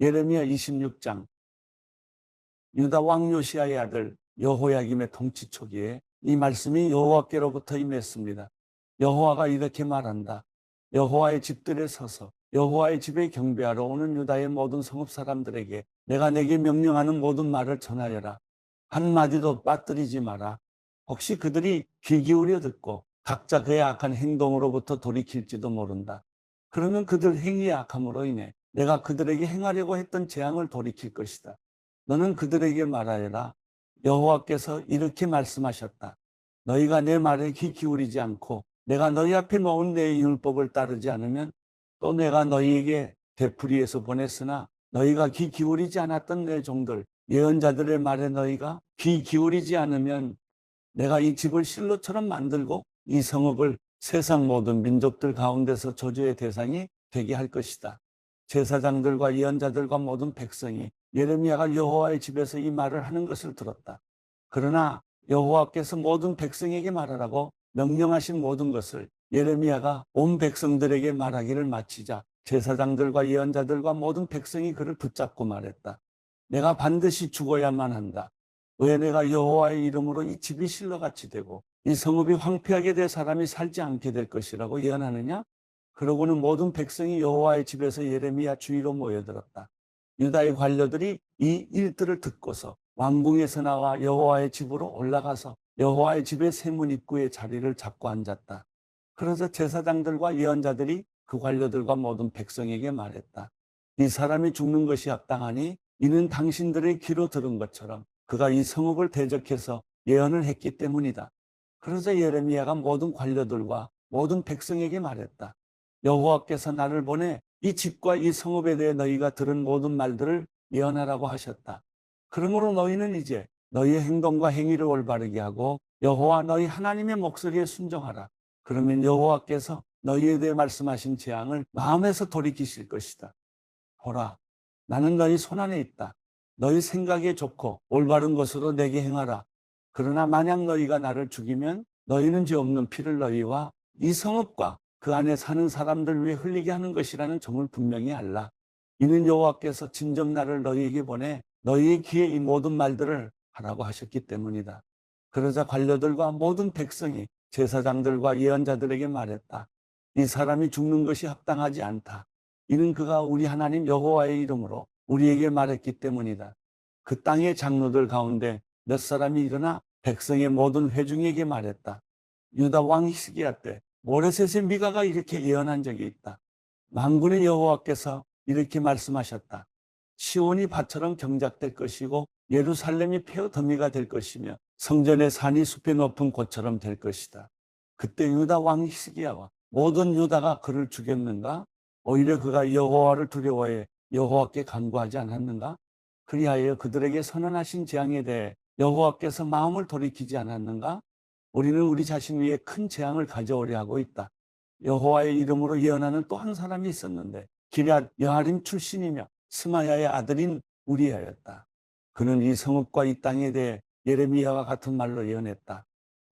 예레미야 26장. 유다 왕 요시야의 아들 여호야김의 통치 초기에 이 말씀이 여호와께로부터 임했습니다. 여호와가 이렇게 말한다. 여호와의 집들에 서서 여호와의 집에 경배하러 오는 유다의 모든 성읍 사람들에게 내가 내게 명령하는 모든 말을 전하여라. 한마디도 빠뜨리지 마라. 혹시 그들이 귀 기울여 듣고 각자 그의 악한 행동으로부터 돌이킬지도 모른다. 그러면 그들 행위의 악함으로 인해 내가 그들에게 행하려고 했던 재앙을 돌이킬 것이다. 너는 그들에게 말하여라. 여호와께서 이렇게 말씀하셨다. 너희가 내 말에 귀 기울이지 않고 내가 너희 앞에 놓은 내 율법을 따르지 않으면 또 내가 너희에게 되풀이해서 보냈으나 너희가 귀 기울이지 않았던 내 종들 예언자들의 말에 너희가 귀 기울이지 않으면 내가 이 집을 실로처럼 만들고 이 성읍을 세상 모든 민족들 가운데서 저주의 대상이 되게 할 것이다. 제사장들과 예언자들과 모든 백성이 예레미야가 여호와의 집에서 이 말을 하는 것을 들었다. 그러나 여호와께서 모든 백성에게 말하라고 명령하신 모든 것을 예레미야가 온 백성들에게 말하기를 마치자 제사장들과 예언자들과 모든 백성이 그를 붙잡고 말했다. 내가 반드시 죽어야만 한다. 왜 내가 여호와의 이름으로 이 집이 실로같이 되고 이 성읍이 황폐하게 될 사람이 살지 않게 될 것이라고 예언하느냐? 그러고는 모든 백성이 여호와의 집에서 예레미야 주위로 모여들었다. 유다의 관료들이 이 일들을 듣고서 왕궁에서 나와 여호와의 집으로 올라가서 여호와의 집의 세문 입구에 자리를 잡고 앉았다. 그래서 제사장들과 예언자들이 그 관료들과 모든 백성에게 말했다. 이 사람이 죽는 것이 합당하니 이는 당신들의 귀로 들은 것처럼 그가 이 성읍을 대적해서 예언을 했기 때문이다. 그래서 예레미야가 모든 관료들과 모든 백성에게 말했다. 여호와께서 나를 보내 이 집과 이 성읍에 대해 너희가 들은 모든 말들을 예언하라고 하셨다. 그러므로 너희는 이제 너희의 행동과 행위를 올바르게 하고 여호와 너희 하나님의 목소리에 순종하라. 그러면 여호와께서 너희에 대해 말씀하신 재앙을 마음에서 돌이키실 것이다. 보라, 나는 너희 손안에 있다. 너희 생각에 좋고 올바른 것으로 내게 행하라. 그러나 만약 너희가 나를 죽이면 너희는 죄 없는 피를 너희와 이 성읍과 그 안에 사는 사람들 위해 흘리게 하는 것이라는 점을 분명히 알라. 이는 여호와께서 진정 나를 너희에게 보내 너희의 귀에 이 모든 말들을 하라고 하셨기 때문이다. 그러자 관료들과 모든 백성이 제사장들과 예언자들에게 말했다. 이 사람이 죽는 것이 합당하지 않다. 이는 그가 우리 하나님 여호와의 이름으로 우리에게 말했기 때문이다. 그 땅의 장로들 가운데 몇 사람이 일어나 백성의 모든 회중에게 말했다. 유다 왕 히스기야 때 모레셋의 미가가 이렇게 예언한 적이 있다. 만군의 여호와께서 이렇게 말씀하셨다. 시온이 밭처럼 경작될 것이고 예루살렘이 폐허 더미가 될 것이며 성전의 산이 숲의 높은 곳처럼 될 것이다. 그때 유다 왕 히스기야와 모든 유다가 그를 죽였는가? 오히려 그가 여호와를 두려워해 여호와께 간구하지 않았는가? 그리하여 그들에게 선언하신 재앙에 대해 여호와께서 마음을 돌이키지 않았는가? 우리는 우리 자신 위에 큰 재앙을 가져오려 하고 있다. 여호와의 이름으로 예언하는 또 한 사람이 있었는데 기럇 여아림 출신이며 스마야의 아들인 우리야였다. 그는 이 성읍과 이 땅에 대해 예레미야와 같은 말로 예언했다.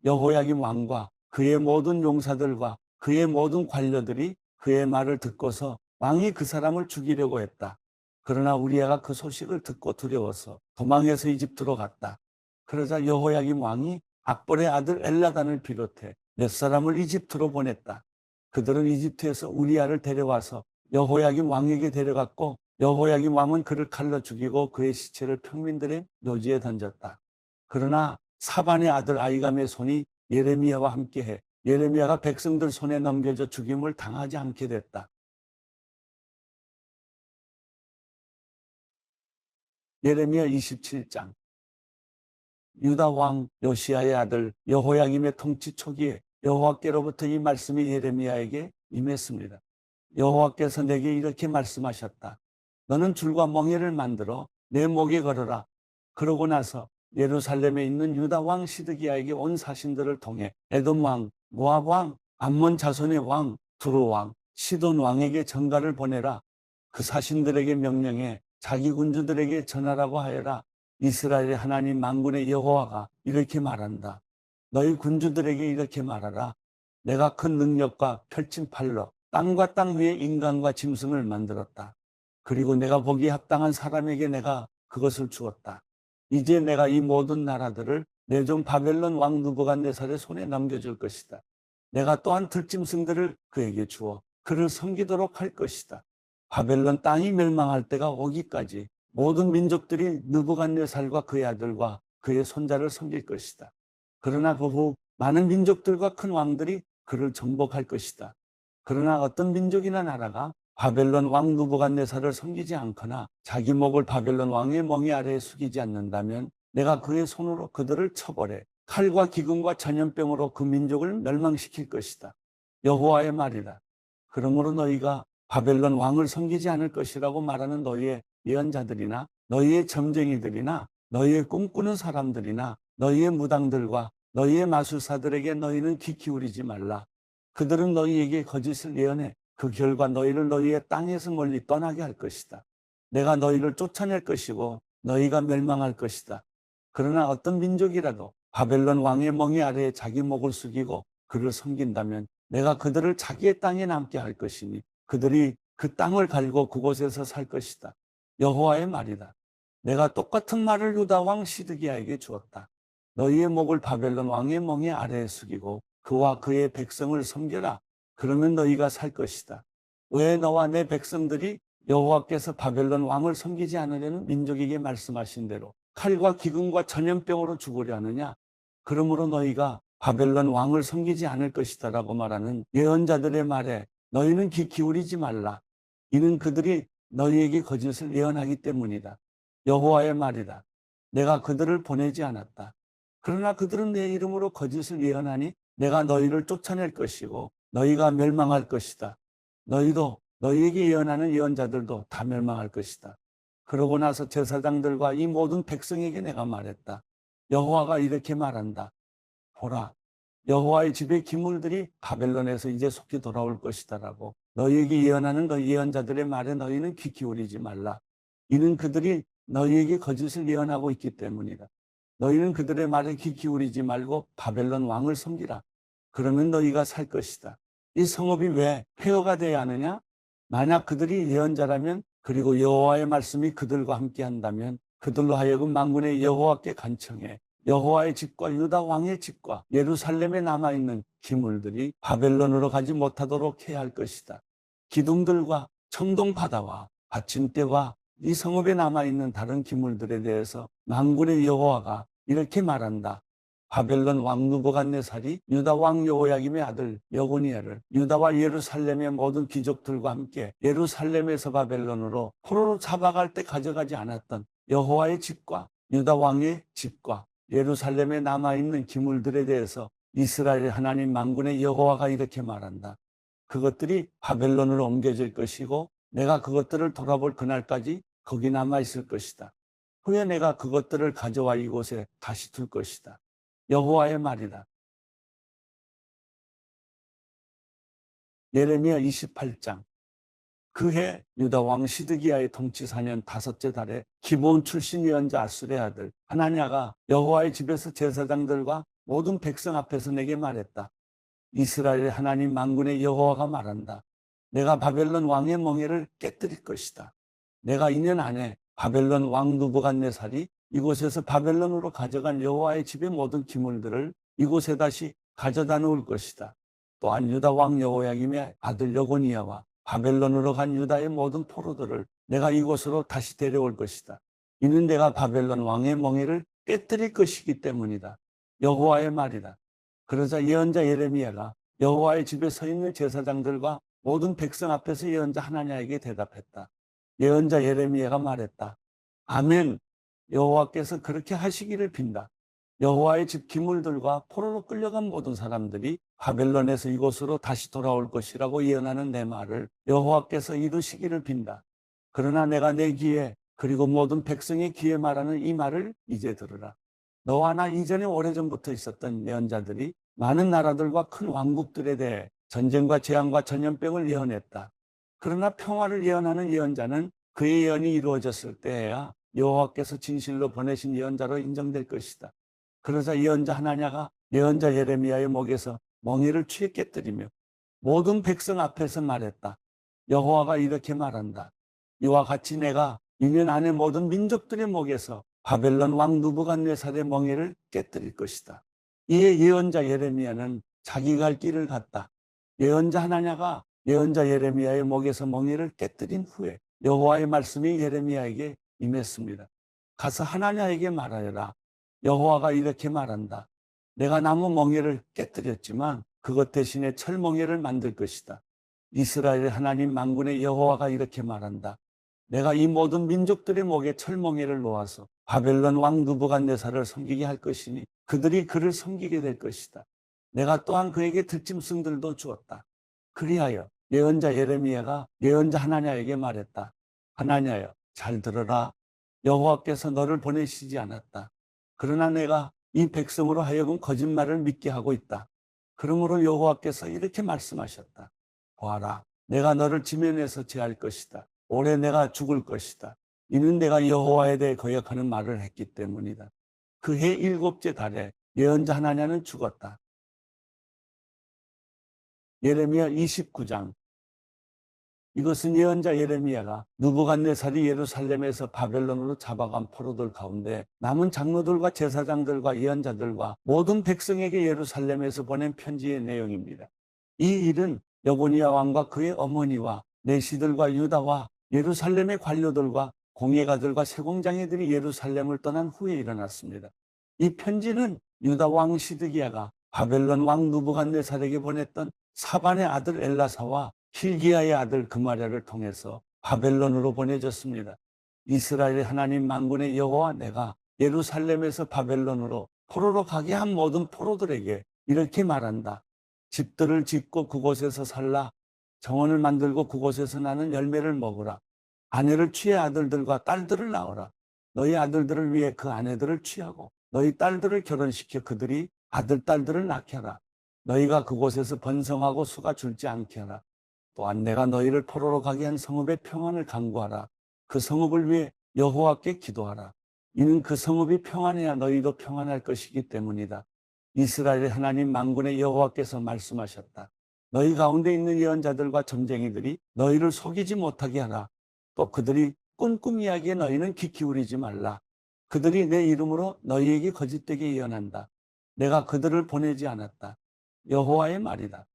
여호야김 왕과 그의 모든 용사들과 그의 모든 관료들이 그의 말을 듣고서 왕이 그 사람을 죽이려고 했다. 그러나 우리야가 그 소식을 듣고 두려워서 도망해서 이집트로 갔다. 그러자 여호야김 왕이 악bor의 아들 엘라단을 비롯해 몇 사람을 이집트로 보냈다. 그들은 이집트에서 우리야를 데려와서 여호야김 왕에게 데려갔고 여호야김 왕은 그를 칼로 죽이고 그의 시체를 평민들의 묘지에 던졌다. 그러나 사반의 아들 아이감의 손이 예레미야와 함께해 예레미야가 백성들 손에 넘겨져 죽임을 당하지 않게 됐다. 예레미야 27장. 유다 왕 요시야의 아들 여호야김의 통치 초기에 여호와께로부터 이 말씀이 예레미야에게 임했습니다. 여호와께서 내게 이렇게 말씀하셨다. 너는 줄과 멍에를 만들어 내 목에 걸어라. 그러고 나서 예루살렘에 있는 유다 왕 시드기야에게 온 사신들을 통해 에돔 왕, 모압 왕, 암몬 자손의 왕, 두루 왕, 시돈 왕에게 전가를 보내라. 그 사신들에게 명령해 자기 군주들에게 전하라고 하여라. 이스라엘의 하나님 만군의 여호와가 이렇게 말한다. 너희 군주들에게 이렇게 말하라. 내가 큰 능력과 펼친 팔로 땅과 땅 위에 인간과 짐승을 만들었다. 그리고 내가 보기에 합당한 사람에게 내가 그것을 주었다. 이제 내가 이 모든 나라들을 내 종 바벨론 왕 느부갓네살의 손에 넘겨줄 것이다. 내가 또한 들짐승들을 그에게 주어 그를 섬기도록 할 것이다. 바벨론 땅이 멸망할 때가 오기까지 모든 민족들이 느부갓네살과 그의 아들과 그의 손자를 섬길 것이다. 그러나 그 후 많은 민족들과 큰 왕들이 그를 정복할 것이다. 그러나 어떤 민족이나 나라가 바벨론 왕 느부갓네살을 섬기지 않거나 자기 목을 바벨론 왕의 멍에 아래에 숙이지 않는다면 내가 그의 손으로 그들을 처벌해 칼과 기근과 전염병으로 그 민족을 멸망시킬 것이다. 여호와의 말이다. 그러므로 너희가 바벨론 왕을 섬기지 않을 것이라고 말하는 너희의 예언자들이나 너희의 점쟁이들이나 너희의 꿈꾸는 사람들이나 너희의 무당들과 너희의 마술사들에게 너희는 귀 기울이지 말라. 그들은 너희에게 거짓을 예언해 그 결과 너희를 너희의 땅에서 멀리 떠나게 할 것이다. 내가 너희를 쫓아낼 것이고 너희가 멸망할 것이다. 그러나 어떤 민족이라도 바벨론 왕의 멍에 아래에 자기 목을 숙이고 그를 섬긴다면 내가 그들을 자기의 땅에 남게 할 것이니 그들이 그 땅을 갈고 그곳에서 살 것이다. 여호와의 말이다. 내가 똑같은 말을 유다 왕 시드기야에게 주었다. 너희의 목을 바벨론 왕의 멍에 아래에 숙이고 그와 그의 백성을 섬겨라. 그러면 너희가 살 것이다. 왜 너와 내 백성들이 여호와께서 바벨론 왕을 섬기지 않으려는 민족에게 말씀하신 대로 칼과 기근과 전염병으로 죽으려 하느냐? 그러므로 너희가 바벨론 왕을 섬기지 않을 것이다라고 말하는 예언자들의 말에 너희는 귀 기울이지 말라. 이는 그들이 너희에게 거짓을 예언하기 때문이다. 여호와의 말이다. 내가 그들을 보내지 않았다. 그러나 그들은 내 이름으로 거짓을 예언하니 내가 너희를 쫓아낼 것이고 너희가 멸망할 것이다. 너희도 너희에게 예언하는 예언자들도 다 멸망할 것이다. 그러고 나서 제사장들과 이 모든 백성에게 내가 말했다. 여호와가 이렇게 말한다. 보라, 여호와의 집의 기물들이 바벨론에서 이제 속히 돌아올 것이다라고 너희에게 예언하는 그 예언자들의 말에 너희는 귀 기울이지 말라. 이는 그들이 너희에게 거짓을 예언하고 있기 때문이다. 너희는 그들의 말에 귀 기울이지 말고 바벨론 왕을 섬기라. 그러면 너희가 살 것이다. 이 성읍이 왜 폐허가 되어야 하느냐? 만약 그들이 예언자라면 그리고 여호와의 말씀이 그들과 함께 한다면 그들로 하여금 만군의 여호와께 간청해 여호와의 집과 유다 왕의 집과 예루살렘에 남아있는 기물들이 바벨론으로 가지 못하도록 해야 할 것이다. 기둥들과 청동 바다와 받침대와 이 성읍에 남아있는 다른 기물들에 대해서 만군의 여호와가 이렇게 말한다. 바벨론 왕 느부갓네살이 유다 왕 여호야김의 아들 여고니아를 유다와 예루살렘의 모든 귀족들과 함께 예루살렘에서 바벨론으로 포로로 잡아갈 때 가져가지 않았던 여호와의 집과 유다 왕의 집과 예루살렘에 남아있는 기물들에 대해서 이스라엘 하나님 만군의 여호와가 이렇게 말한다. 그것들이 바벨론으로 옮겨질 것이고 내가 그것들을 돌아볼 그날까지 거기 남아있을 것이다. 후에 내가 그것들을 가져와 이곳에 다시 둘 것이다. 여호와의 말이다. 예레미야 28장. 그해 유다 왕 시드기야의 통치 4년 5째 달에 기브온 출신 예언자 아술의 아들 하나냐가 여호와의 집에서 제사장들과 모든 백성 앞에서 내게 말했다. 이스라엘 하나님 만군의 여호와가 말한다. 내가 바벨론 왕의 멍에를 깨뜨릴 것이다. 내가 2년 안에 바벨론 왕 느부갓네살이 이곳에서 바벨론으로 가져간 여호와의 집의 모든 기물들을 이곳에 다시 가져다 놓을 것이다. 또한 유다 왕 여호야김의 아들 여고니아와 바벨론으로 간 유다의 모든 포로들을 내가 이곳으로 다시 데려올 것이다. 이는 내가 바벨론 왕의 멍에를 깨뜨릴 것이기 때문이다. 여호와의 말이다. 그러자 예언자 예레미야가 여호와의 집에 서 있는 제사장들과 모든 백성 앞에서 예언자 하나냐에게 대답했다. 예언자 예레미야가 말했다. 아멘. 여호와께서 그렇게 하시기를 빈다. 여호와의 집 기물들과 포로로 끌려간 모든 사람들이 바벨론에서 이곳으로 다시 돌아올 것이라고 예언하는 내 말을 여호와께서 이루시기를 빈다. 그러나 내가 내 귀에 그리고 모든 백성의 귀에 말하는 이 말을 이제 들으라. 너와 나 이전에 오래전부터 있었던 예언자들이 많은 나라들과 큰 왕국들에 대해 전쟁과 재앙과 전염병을 예언했다. 그러나 평화를 예언하는 예언자는 그의 예언이 이루어졌을 때에야 여호와께서 진실로 보내신 예언자로 인정될 것이다. 그러자 예언자 하나냐가 예언자 예레미야의 목에서 멍에를 취해 깨뜨리며 모든 백성 앞에서 말했다. 여호와가 이렇게 말한다. 이와 같이 내가 2년 안에 모든 민족들의 목에서 바벨론 왕 느부갓네살의 멍에를 깨뜨릴 것이다. 이에 예언자 예레미야는 자기 갈 길을 갔다. 예언자 하나냐가 예언자 예레미야의 목에서 멍에를 깨뜨린 후에 여호와의 말씀이 예레미야에게 임했습니다. 가서 하나냐에게 말하여라. 여호와가 이렇게 말한다. 내가 나무 멍에를 깨뜨렸지만 그것 대신에 철 멍에를 만들 것이다. 이스라엘의 하나님 만군의 여호와가 이렇게 말한다. 내가 이 모든 민족들의 목에 철 멍에를 놓아서 바벨론 왕 느부갓네살을 섬기게 할 것이니 그들이 그를 섬기게 될 것이다. 내가 또한 그에게 들짐승들도 주었다. 그리하여 예언자 예레미야가 예언자 하나냐에게 말했다. 하나냐여, 잘 들어라. 여호와께서 너를 보내시지 않았다. 그러나 내가 이 백성으로 하여금 거짓말을 믿게 하고 있다. 그러므로 여호와께서 이렇게 말씀하셨다. 보아라, 내가 너를 지면에서 제할 것이다. 올해 내가 죽을 것이다. 이는 내가 여호와에 대해 거역하는 말을 했기 때문이다. 그 해 7째 달에 예언자 하나냐는 죽었다. 예레미야 29장. 이것은 예언자 예레미야가 느부갓네살이 예루살렘에서 바벨론으로 잡아간 포로들 가운데 남은 장로들과 제사장들과 예언자들과 모든 백성에게 예루살렘에서 보낸 편지의 내용입니다. 이 일은 여고니야 왕과 그의 어머니와 내시들과 유다와 예루살렘의 관료들과 공예가들과 세공장애들이 예루살렘을 떠난 후에 일어났습니다. 이 편지는 유다 왕 시드기야가 바벨론 왕 느부갓네살에게 보냈던 사반의 아들 엘라사와 hil기야의 아들 그마랴를 통해서 바벨론으로 보내졌습니다. 이스라엘의 하나님 만군의 여호와 내가 예루살렘에서 바벨론으로 포로로 가게 한 모든 포로들에게 이렇게 말한다. 집들을 짓고 그곳에서 살라. 정원을 만들고 그곳에서 나는 열매를 먹으라. 아내를 취해 아들들과 딸들을 낳으라. 너희 아들들을 위해 그 아내들을 취하고 너희 딸들을 결혼시켜 그들이 아들, 딸들을 낳게 하라. 너희가 그곳에서 번성하고 수가 줄지 않게 하라. 또한 내가 너희를 포로로 가게 한 성읍의 평안을 간구하라. 그 성읍을 위해 여호와께 기도하라. 이는 그 성읍이 평안해야 너희도 평안할 것이기 때문이다. 이스라엘의 하나님 만군의 여호와께서 말씀하셨다. 너희 가운데 있는 예언자들과 점쟁이들이 너희를 속이지 못하게 하라. 또 그들이 꾼꾼 이야기에 너희는 귀 기울이지 말라. 그들이 내 이름으로 너희에게 거짓되게 예언한다. 내가 그들을 보내지 않았다. 여호와의 말이다.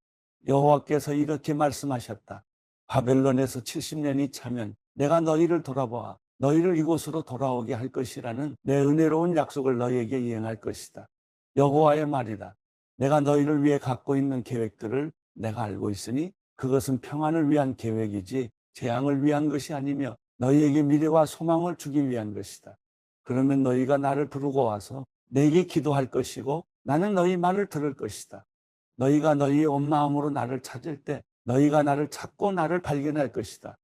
여호와께서 이렇게 말씀하셨다. 바벨론에서 70년이 차면 내가 너희를 돌아보아 너희를 이곳으로 돌아오게 할 것이라는 내 은혜로운 약속을 너희에게 이행할 것이다. 여호와의 말이다. 내가 너희를 위해 갖고 있는 계획들을 내가 알고 있으니 그것은 평안을 위한 계획이지 재앙을 위한 것이 아니며 너희에게 미래와 소망을 주기 위한 것이다. 그러면 너희가 나를 부르고 와서 내게 기도할 것이고 나는 너희 말을 들을 것이다. 너희가 너희의 온 마음으로 나를 찾을 때 너희가 나를 찾고 나를 발견할 것이다.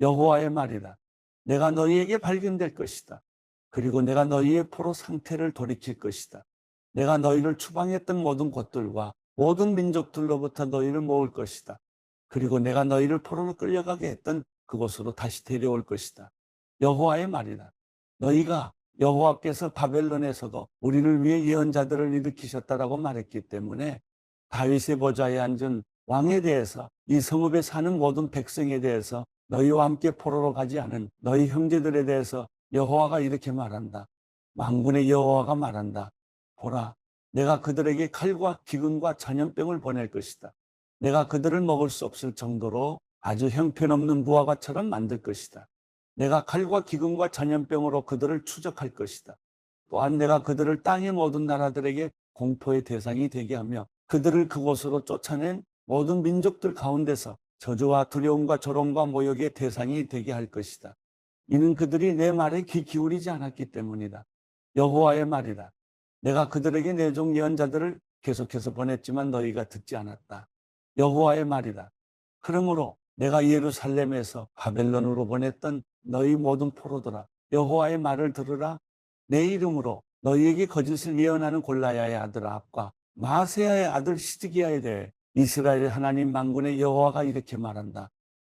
여호와의 말이다. 내가 너희에게 발견될 것이다. 그리고 내가 너희의 포로 상태를 돌이킬 것이다. 내가 너희를 추방했던 모든 곳들과 모든 민족들로부터 너희를 모을 것이다. 그리고 내가 너희를 포로로 끌려가게 했던 그곳으로 다시 데려올 것이다. 여호와의 말이다. 너희가 여호와께서 바벨론에서도 우리를 위해 예언자들을 일으키셨다라고 말했기 때문에 다윗의 보좌에 앉은 왕에 대해서 이 성읍에 사는 모든 백성에 대해서 너희와 함께 포로로 가지 않은 너희 형제들에 대해서 여호와가 이렇게 말한다. 만군의 여호와가 말한다. 보라, 내가 그들에게 칼과 기근과 전염병을 보낼 것이다. 내가 그들을 먹을 수 없을 정도로 아주 형편없는 무화과처럼 만들 것이다. 내가 칼과 기근과 전염병으로 그들을 추적할 것이다. 또한 내가 그들을 땅의 모든 나라들에게 공포의 대상이 되게 하며 그들을 그곳으로 쫓아낸 모든 민족들 가운데서 저주와 두려움과 조롱과 모욕의 대상이 되게 할 것이다. 이는 그들이 내 말에 귀 기울이지 않았기 때문이다. 여호와의 말이다. 내가 그들에게 내 종 예언자들을 계속해서 보냈지만 너희가 듣지 않았다. 여호와의 말이다. 그러므로 내가 예루살렘에서 바벨론으로 보냈던 너희 모든 포로들아, 여호와의 말을 들으라. 내 이름으로 너희에게 거짓을 예언하는 골라야의 아들 압과 마세야의 아들 시드기야에 대해 이스라엘의 하나님 만군의 여호와가 이렇게 말한다.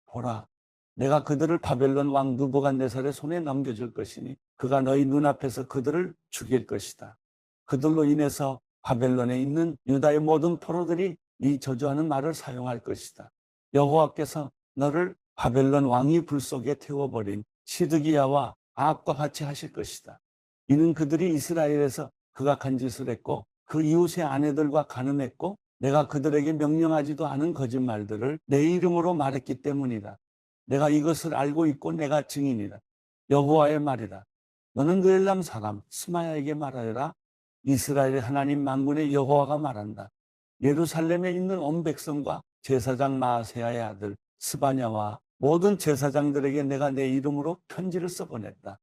보라, 내가 그들을 바벨론 왕 느부갓네살의 손에 넘겨줄 것이니 그가 너희 눈앞에서 그들을 죽일 것이다. 그들로 인해서 바벨론에 있는 유다의 모든 포로들이 이 저주하는 말을 사용할 것이다. 여호와께서 너를 바벨론 왕이 불 속에 태워버린 시드기야와 아합과 같이 하실 것이다. 이는 그들이 이스라엘에서 극악한 짓을 했고 그 이웃의 아내들과 간음했고 내가 그들에게 명령하지도 않은 거짓말들을 내 이름으로 말했기 때문이다. 내가 이것을 알고 있고 내가 증인이다. 여호와의 말이다. 너는 느엘람 사람 스마야에게 말하여라. 이스라엘 하나님 만군의 여호와가 말한다. 예루살렘에 있는 온 백성과 제사장 마아세야의 아들 스바냐와 모든 제사장들에게 내가 내 이름으로 편지를 써보냈다.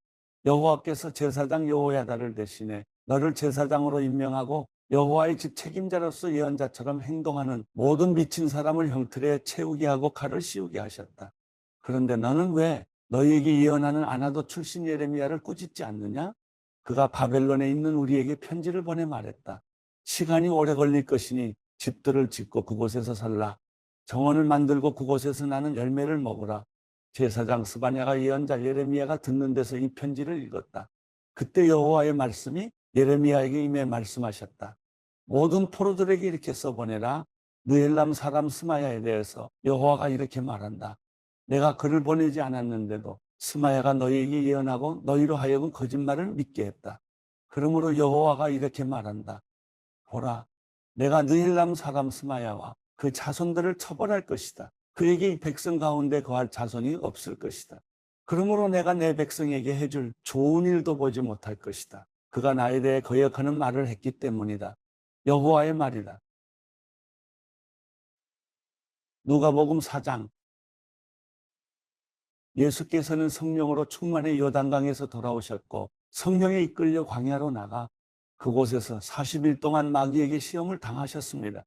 여호와께서 제사장 여호야다를 대신해 너를 제사장으로 임명하고 여호와의 집 책임자로서 예언자처럼 행동하는 모든 미친 사람을 형틀에 채우게 하고 칼을 씌우게 하셨다. 그런데 너는 왜 너희에게 예언하는 아나도 출신 예레미야를 꾸짖지 않느냐? 그가 바벨론에 있는 우리에게 편지를 보내 말했다. 시간이 오래 걸릴 것이니 집들을 짓고 그곳에서 살라. 정원을 만들고 그곳에서 나는 열매를 먹으라. 제사장 스바냐가 예언자 예레미야가 듣는 데서 이 편지를 읽었다. 그때 여호와의 말씀이 예레미야에게 임해 말씀하셨다. 모든 포로들에게 이렇게 써보내라. 느엘람 사람 스마야에 대해서 여호와가 이렇게 말한다. 내가 그를 보내지 않았는데도 스마야가 너희에게 예언하고 너희로 하여금 거짓말을 믿게 했다. 그러므로 여호와가 이렇게 말한다. 보라, 내가 느헬람 사람 스마야와 그 자손들을 처벌할 것이다. 그에게 이 백성 가운데 거할 자손이 없을 것이다. 그러므로 내가 내 백성에게 해줄 좋은 일도 보지 못할 것이다. 그가 나에 대해 거역하는 말을 했기 때문이다. 여호와의 말이다. 누가복음 4장. 예수께서는 성령으로 충만해 요단강에서 돌아오셨고 성령에 이끌려 광야로 나가 그곳에서 40일 동안 마귀에게 시험을 당하셨습니다.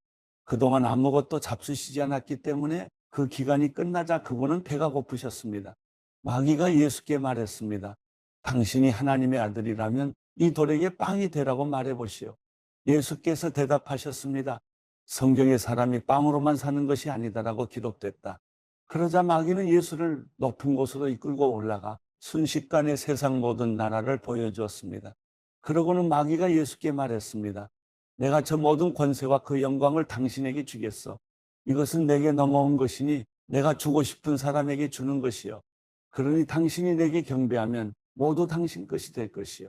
그동안 아무것도 잡수시지 않았기 때문에 그 기간이 끝나자 그분은 배가 고프셨습니다. 마귀가 예수께 말했습니다. 당신이 하나님의 아들이라면 이 돌에게 빵이 되라고 말해보시오. 예수께서 대답하셨습니다. 성경에 사람이 빵으로만 사는 것이 아니다라고 기록됐다. 그러자 마귀는 예수를 높은 곳으로 이끌고 올라가 순식간에 세상 모든 나라를 보여주었습니다. 그러고는 마귀가 예수께 말했습니다. 내가 저 모든 권세와 그 영광을 당신에게 주겠어. 이것은 내게 넘어온 것이니 내가 주고 싶은 사람에게 주는 것이요. 그러니 당신이 내게 경배하면 모두 당신 것이 될 것이요.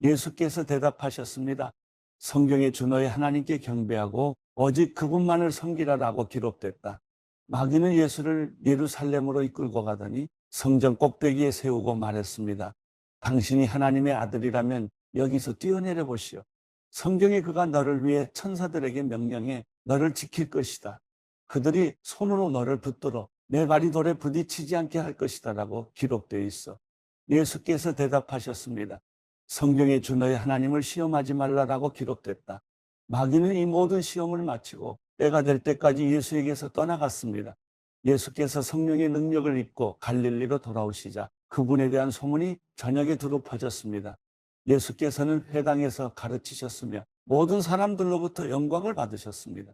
예수께서 대답하셨습니다. 성경에 주 너의 하나님께 경배하고 오직 그분만을 섬기라라고 기록됐다. 마귀는 예수를 예루살렘으로 이끌고 가더니 성전 꼭대기에 세우고 말했습니다. 당신이 하나님의 아들이라면 여기서 뛰어내려 보시오. 성경에 그가 너를 위해 천사들에게 명령해 너를 지킬 것이다. 그들이 손으로 너를 붙들어 내 발이 돌에 부딪히지 않게 할 것이다 라고 기록되어 있어. 예수께서 대답하셨습니다. 성경에 주 너의 하나님을 시험하지 말라라고 기록됐다. 마귀는 이 모든 시험을 마치고 때가 될 때까지 예수에게서 떠나갔습니다. 예수께서 성령의 능력을 입고 갈릴리로 돌아오시자 그분에 대한 소문이 전역에 두루 퍼졌습니다. 예수께서는 회당에서 가르치셨으며 모든 사람들로부터 영광을 받으셨습니다.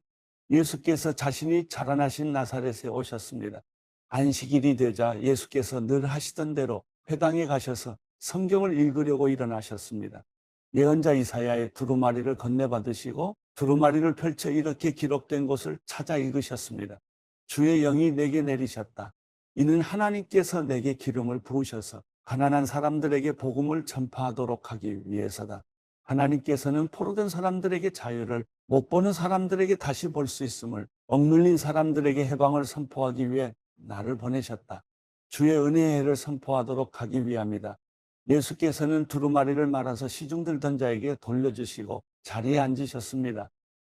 예수께서 자신이 자라나신 나사렛에 오셨습니다. 안식일이 되자 예수께서 늘 하시던 대로 회당에 가셔서 성경을 읽으려고 일어나셨습니다. 예언자 이사야의 두루마리를 건네받으시고 두루마리를 펼쳐 이렇게 기록된 곳을 찾아 읽으셨습니다. 주의 영이 내게 내리셨다. 이는 하나님께서 내게 기름을 부으셔서 가난한 사람들에게 복음을 전파하도록 하기 위해서다. 하나님께서는 포로된 사람들에게 자유를, 못 보는 사람들에게 다시 볼 수 있음을, 억눌린 사람들에게 해방을 선포하기 위해 나를 보내셨다. 주의 은혜의 해를 선포하도록 하기 위함이다. 예수께서는 두루마리를 말아서 시중 들던 자에게 돌려주시고 자리에 앉으셨습니다.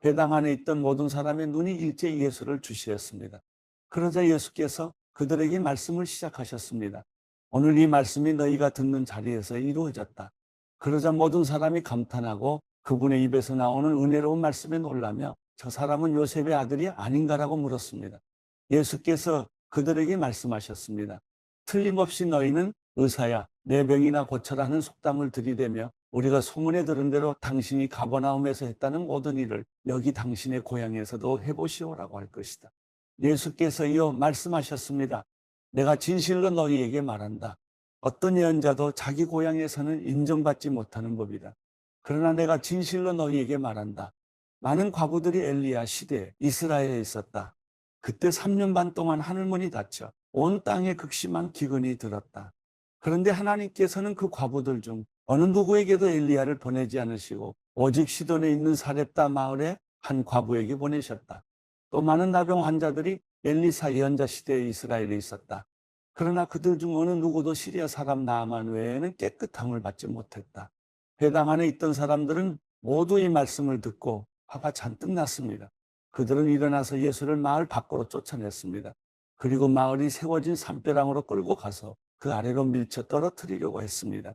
회당 안에 있던 모든 사람의 눈이 일제히 예수를 주시했습니다. 그러자 예수께서 그들에게 말씀을 시작하셨습니다. 오늘 이 말씀이 너희가 듣는 자리에서 이루어졌다. 그러자 모든 사람이 감탄하고 그분의 입에서 나오는 은혜로운 말씀에 놀라며 저 사람은 요셉의 아들이 아닌가라고 물었습니다. 예수께서 그들에게 말씀하셨습니다. 틀림없이 너희는 의사야 내 병이나 고쳐라는 속담을 들이대며 우리가 소문에 들은 대로 당신이 가버나움에서 했다는 모든 일을 여기 당신의 고향에서도 해보시오라고 할 것이다. 예수께서 이어 말씀하셨습니다. 내가 진실로 너희에게 말한다. 어떤 예언자도 자기 고향에서는 인정받지 못하는 법이다. 그러나 내가 진실로 너희에게 말한다. 많은 과부들이 엘리야 시대에 이스라엘에 있었다. 그때 3년 반 동안 하늘문이 닫혀 온 땅에 극심한 기근이 들었다. 그런데 하나님께서는 그 과부들 중 어느 누구에게도 엘리야를 보내지 않으시고 오직 시돈에 있는 사렙다 마을에 한 과부에게 보내셨다. 또 많은 나병 환자들이 엘리사 예언자 시대에 이스라엘에 있었다. 그러나 그들 중 어느 누구도 시리아 사람 나아만 외에는 깨끗함을 받지 못했다. 회당 안에 있던 사람들은 모두 이 말씀을 듣고 화가 잔뜩 났습니다. 그들은 일어나서 예수를 마을 밖으로 쫓아냈습니다. 그리고 마을이 세워진 산벼랑으로 끌고 가서 그 아래로 밀쳐 떨어뜨리려고 했습니다.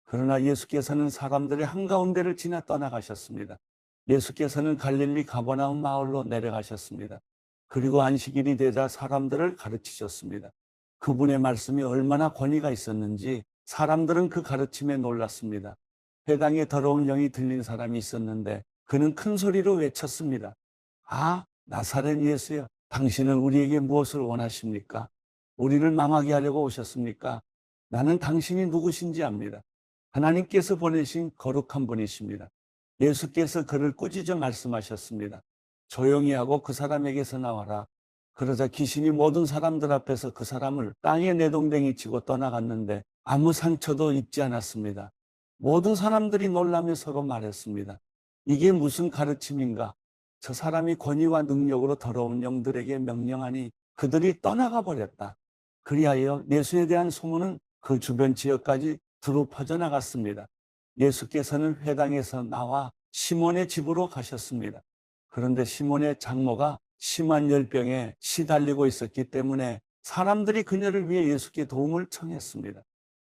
그러나 예수께서는 사람들의 한가운데를 지나 떠나가셨습니다. 예수께서는 갈릴리 가버나움 마을로 내려가셨습니다. 그리고 안식일이 되자 사람들을 가르치셨습니다. 그분의 말씀이 얼마나 권위가 있었는지 사람들은 그 가르침에 놀랐습니다. 회당에 더러운 영이 들린 사람이 있었는데 그는 큰 소리로 외쳤습니다. 아, 나사렛 예수여, 당신은 우리에게 무엇을 원하십니까? 우리를 망하게 하려고 오셨습니까? 나는 당신이 누구신지 압니다. 하나님께서 보내신 거룩한 분이십니다. 예수께서 그를 꾸짖어 말씀하셨습니다. 조용히 하고 그 사람에게서 나와라. 그러자 귀신이 모든 사람들 앞에서 그 사람을 땅에 내동댕이 치고 떠나갔는데 아무 상처도 입지 않았습니다. 모든 사람들이 놀라며 서로 말했습니다. 이게 무슨 가르침인가? 저 사람이 권위와 능력으로 더러운 영들에게 명령하니 그들이 떠나가 버렸다. 그리하여 예수에 대한 소문은 그 주변 지역까지 두루 퍼져나갔습니다. 예수께서는 회당에서 나와 시몬의 집으로 가셨습니다. 그런데 시몬의 장모가 심한 열병에 시달리고 있었기 때문에 사람들이 그녀를 위해 예수께 도움을 청했습니다.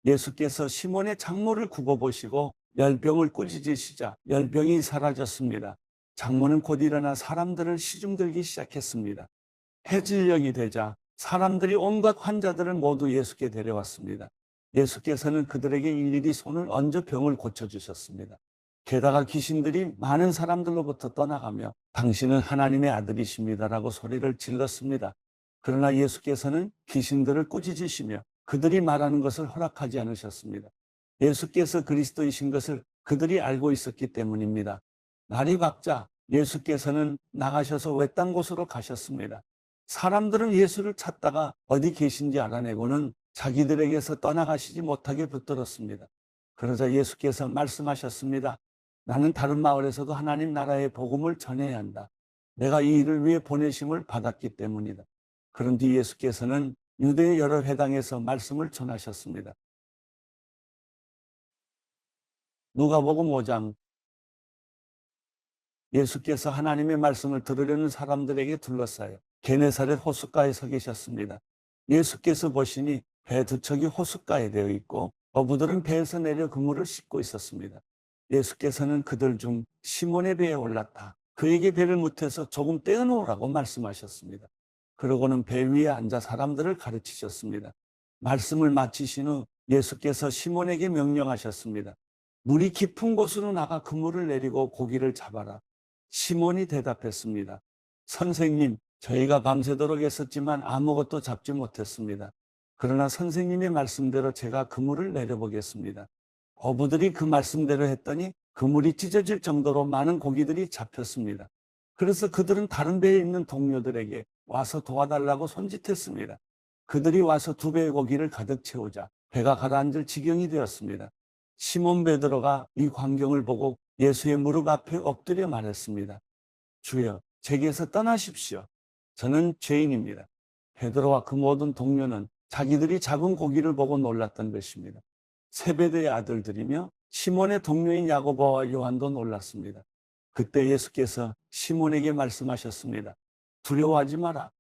예수께서 시몬의 장모를 굽어보시고 열병을 꾸짖으시자 열병이 사라졌습니다. 장모는 곧 일어나 사람들을 시중들기 시작했습니다. 해질녘이 되자 사람들이 온갖 환자들을 모두 예수께 데려왔습니다. 예수께서는 그들에게 일일이 손을 얹어 병을 고쳐주셨습니다. 게다가 귀신들이 많은 사람들로부터 떠나가며 당신은 하나님의 아들이십니다라고 소리를 질렀습니다. 그러나 예수께서는 귀신들을 꾸짖으시며 그들이 말하는 것을 허락하지 않으셨습니다. 예수께서 그리스도이신 것을 그들이 알고 있었기 때문입니다. 날이 밝자 예수께서는 나가셔서 외딴 곳으로 가셨습니다. 사람들은 예수를 찾다가 어디 계신지 알아내고는 자기들에게서 떠나가시지 못하게 붙들었습니다. 그러자 예수께서 말씀하셨습니다. 나는 다른 마을에서도 하나님 나라의 복음을 전해야 한다. 내가 이 일을 위해 보내심을 받았기 때문이다. 그런 뒤 예수께서는 유대의 여러 회당에서 말씀을 전하셨습니다. 누가복음 5장. 예수께서 하나님의 말씀을 들으려는 사람들에게 둘러싸여 게네사렛 호숫가에 서 계셨습니다. 예수께서 보시니 배 두 척이 호숫가에 되어 있고 어부들은 배에서 내려 그물을 씻고 있었습니다. 예수께서는 그들 중 시몬의 배에 올랐다. 그에게 배를 무태서 조금 떼어놓으라고 말씀하셨습니다. 그러고는 배 위에 앉아 사람들을 가르치셨습니다. 말씀을 마치신 후 예수께서 시몬에게 명령하셨습니다. 물이 깊은 곳으로 나가 그물을 내리고 고기를 잡아라. 시몬이 대답했습니다. 선생님, 저희가 밤새도록 애썼지만 아무것도 잡지 못했습니다. 그러나 선생님의 말씀대로 제가 그물을 내려보겠습니다. 어부들이 그 말씀대로 했더니 그물이 찢어질 정도로 많은 고기들이 잡혔습니다. 그래서 그들은 다른 배에 있는 동료들에게 와서 도와달라고 손짓했습니다. 그들이 와서 두 배의 고기를 가득 채우자 배가 가라앉을 지경이 되었습니다. 시몬 베드로가 이 광경을 보고 예수의 무릎 앞에 엎드려 말했습니다. 주여, 제게서 떠나십시오. 저는 죄인입니다. 베드로와 그 모든 동료는 자기들이 잡은 고기를 보고 놀랐던 것입니다. 세베대의 아들들이며 시몬의 동료인 야고보와 요한도 놀랐습니다. 그때 예수께서 시몬에게 말씀하셨습니다. 두려워하지 마라.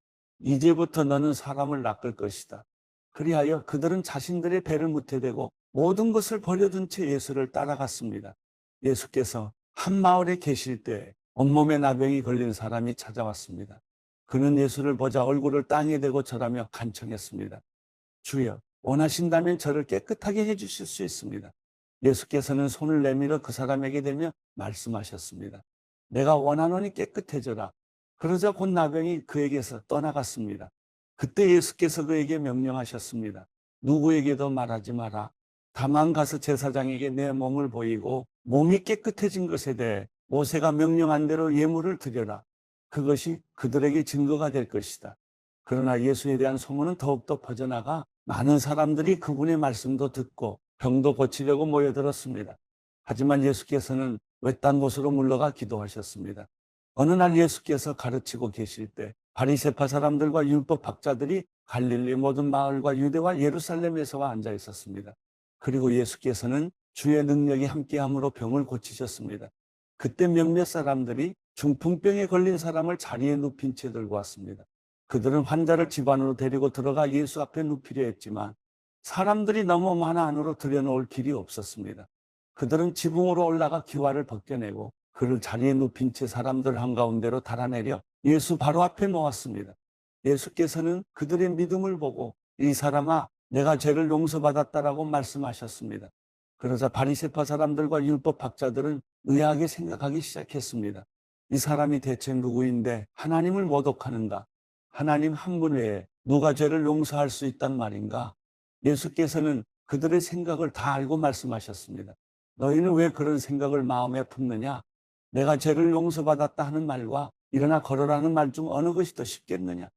이제부터 너는 사람을 낚을 것이다. 그리하여 그들은 자신들의 배를 무태대고 모든 것을 버려둔 채 예수를 따라갔습니다. 예수께서 한 마을에 계실 때 온몸에 나병이 걸린 사람이 찾아왔습니다. 그는 예수를 보자 얼굴을 땅에 대고 절하며 간청했습니다. 주여, 원하신다면 저를 깨끗하게 해주실 수 있습니다. 예수께서는 손을 내밀어 그 사람에게 대며 말씀하셨습니다. 내가 원하노니 깨끗해져라. 그러자 곧 나병이 그에게서 떠나갔습니다. 그때 예수께서 그에게 명령하셨습니다. 누구에게도 말하지 마라. 다만 가서 제사장에게 내 몸을 보이고 몸이 깨끗해진 것에 대해 모세가 명령한 대로 예물을 드려라. 그것이 그들에게 증거가 될 것이다. 그러나 예수에 대한 소문은 더욱더 퍼져나가 많은 사람들이 그분의 말씀도 듣고 병도 고치려고 모여들었습니다. 하지만 예수께서는 외딴 곳으로 물러가 기도하셨습니다. 어느 날 예수께서 가르치고 계실 때 바리새파 사람들과 율법 학자들이 갈릴리 모든 마을과 유대와 예루살렘에서와 앉아 있었습니다. 그리고 예수께서는 주의 능력이 함께함으로 병을 고치셨습니다. 그때 몇몇 사람들이 중풍병에 걸린 사람을 자리에 눕힌 채 들고 왔습니다. 그들은 환자를 집 안으로 데리고 들어가 예수 앞에 눕히려 했지만 사람들이 너무 많아 안으로 들여놓을 길이 없었습니다. 그들은 지붕으로 올라가 기와를 벗겨내고 그를 자리에 눕힌 채 사람들 한가운데로 달아내려 예수 바로 앞에 놓았습니다. 예수께서는 그들의 믿음을 보고 이 사람아 내가 죄를 용서받았다라고 말씀하셨습니다. 그러자 바리새파 사람들과 율법 학자들은 의아하게 생각하기 시작했습니다. 이 사람이 대체 누구인데 하나님을 모독하는가? 하나님 한 분 외에 누가 죄를 용서할 수 있단 말인가? 예수께서는 그들의 생각을 다 알고 말씀하셨습니다. 너희는 왜 그런 생각을 마음에 품느냐? 내가 죄를 용서받았다 하는 말과 일어나 걸어라는 말 중 어느 것이 더 쉽겠느냐?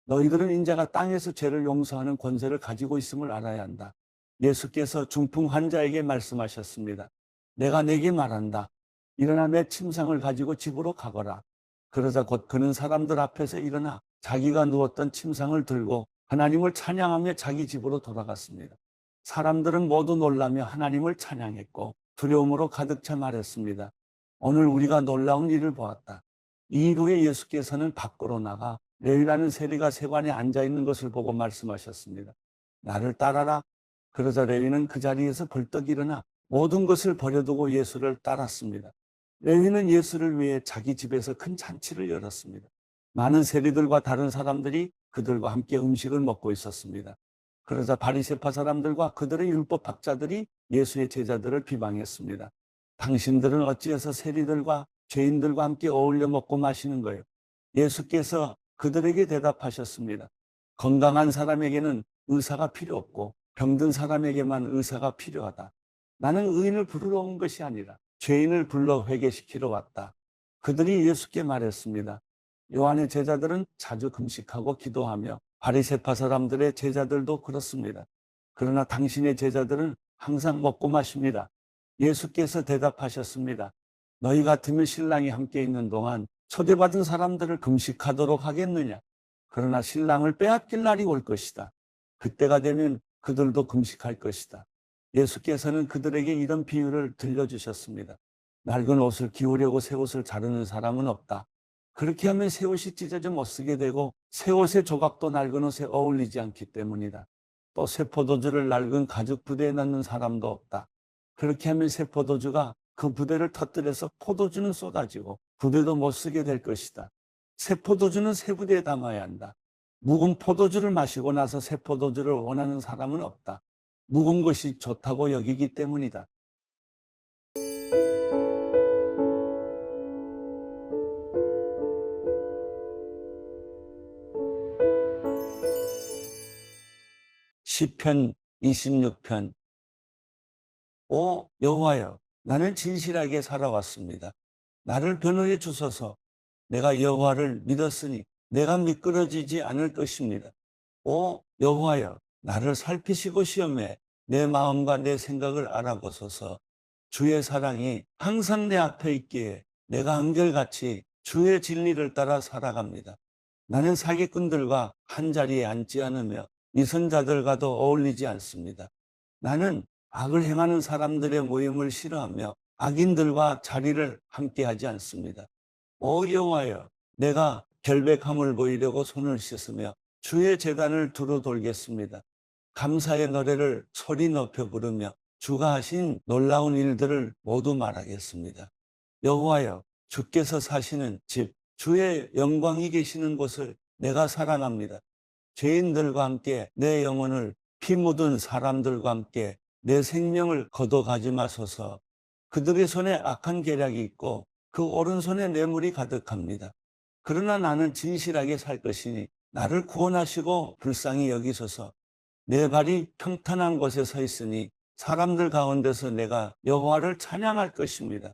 너희들은 인자가 땅에서 죄를 용서하는 권세를 가지고 있음을 알아야 한다. 예수께서 중풍 환자에게 말씀하셨습니다. 내가 내게 말한다. 일어나 내 침상을 가지고 집으로 가거라. 그러자 곧 그는 사람들 앞에서 일어나 자기가 누웠던 침상을 들고 하나님을 찬양하며 자기 집으로 돌아갔습니다. 사람들은 모두 놀라며 하나님을 찬양했고 두려움으로 가득 차 말했습니다. 오늘 우리가 놀라운 일을 보았다. 이 후에 예수께서는 밖으로 나가 레위라는 세리가 세관에 앉아 있는 것을 보고 말씀하셨습니다. 나를 따라라. 그러자 레위는 그 자리에서 벌떡 일어나 모든 것을 버려두고 예수를 따랐습니다. 레위는 예수를 위해 자기 집에서 큰 잔치를 열었습니다. 많은 세리들과 다른 사람들이 그들과 함께 음식을 먹고 있었습니다. 그러자 바리새파 사람들과 그들의 율법 학자들이 예수의 제자들을 비방했습니다. 당신들은 어찌해서 세리들과 죄인들과 함께 어울려 먹고 마시는 거예요? 예수께서 그들에게 대답하셨습니다. 건강한 사람에게는 의사가 필요 없고 병든 사람에게만 의사가 필요하다. 나는 의인을 부르러 온 것이 아니라 죄인을 불러 회개시키러 왔다. 그들이 예수께 말했습니다. 요한의 제자들은 자주 금식하고 기도하며 바리새파 사람들의 제자들도 그렇습니다. 그러나 당신의 제자들은 항상 먹고 마십니다. 예수께서 대답하셨습니다. 너희 같으면 신랑이 함께 있는 동안 초대받은 사람들을 금식하도록 하겠느냐? 그러나 신랑을 빼앗길 날이 올 것이다. 그때가 되면 그들도 금식할 것이다. 예수께서는 그들에게 이런 비유를 들려주셨습니다. 낡은 옷을 기우려고 새 옷을 자르는 사람은 없다. 그렇게 하면 새 옷이 찢어져 못 쓰게 되고 새 옷의 조각도 낡은 옷에 어울리지 않기 때문이다. 또 새 포도주를 낡은 가죽 부대에 넣는 사람도 없다. 그렇게 하면 새 포도주가 그 부대를 터뜨려서 포도주는 쏟아지고 부대도 못 쓰게 될 것이다. 새 포도주는 새 부대에 담아야 한다. 묵은 포도주를 마시고 나서 새 포도주를 원하는 사람은 없다. 묵은 것이 좋다고 여기기 때문이다. 시편 26편. 오 여호와여, 나는 진실하게 살아왔습니다. 나를 변호해 주소서. 내가 여호와를 믿었으니 내가 미끄러지지 않을 것입니다. 오 여호와여, 나를 살피시고 시험해 내 마음과 내 생각을 알아보소서. 주의 사랑이 항상 내 앞에 있기에 내가 한결같이 주의 진리를 따라 살아갑니다. 나는 사기꾼들과 한자리에 앉지 않으며 위선자들과도 어울리지 않습니다. 나는 악을 행하는 사람들의 모임을 싫어하며 악인들과 자리를 함께하지 않습니다. 오 여호와여, 내가 결백함을 보이려고 손을 씻으며 주의 제단을 두루 돌겠습니다. 감사의 노래를 소리 높여 부르며 주가 하신 놀라운 일들을 모두 말하겠습니다. 여호와여, 주께서 사시는 집, 주의 영광이 계시는 곳을 내가 사랑합니다. 죄인들과 함께 내 영혼을 피 묻은 사람들과 함께 내 생명을 거둬가지 마소서. 그들의 손에 악한 계략이 있고 그 오른손에 뇌물이 가득합니다. 그러나 나는 진실하게 살 것이니 나를 구원하시고 불쌍히 여기소서. 내 발이 평탄한 곳에 서 있으니 사람들 가운데서 내가 여호와를 찬양할 것입니다.